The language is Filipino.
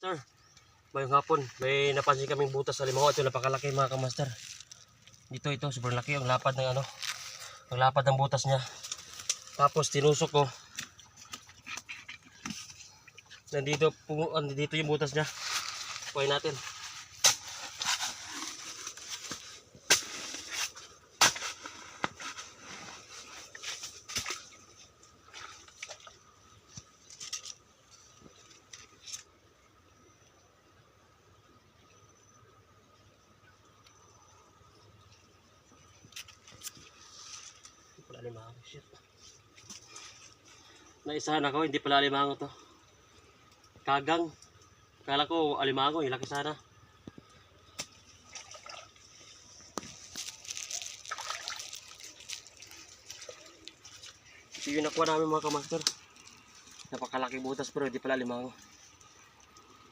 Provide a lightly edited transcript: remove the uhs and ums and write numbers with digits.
Sir, ngayong hapon, may napansin kaming butas sa limango. Ito napakalaki mga kamaster. Ito, sobrang laki ang lapad ng ano. Ang lapad ng butas niya. Tapos tinusok ko. Nandito yung butas niya. Kuhain natin. Alimango, shit. Naisahan ako, hindi pala alimango to. Kagang. Kala ko alimango, laki sana. Ito yung nakuha namin mga kamaster. Napakalaki butas pero hindi pala alimango.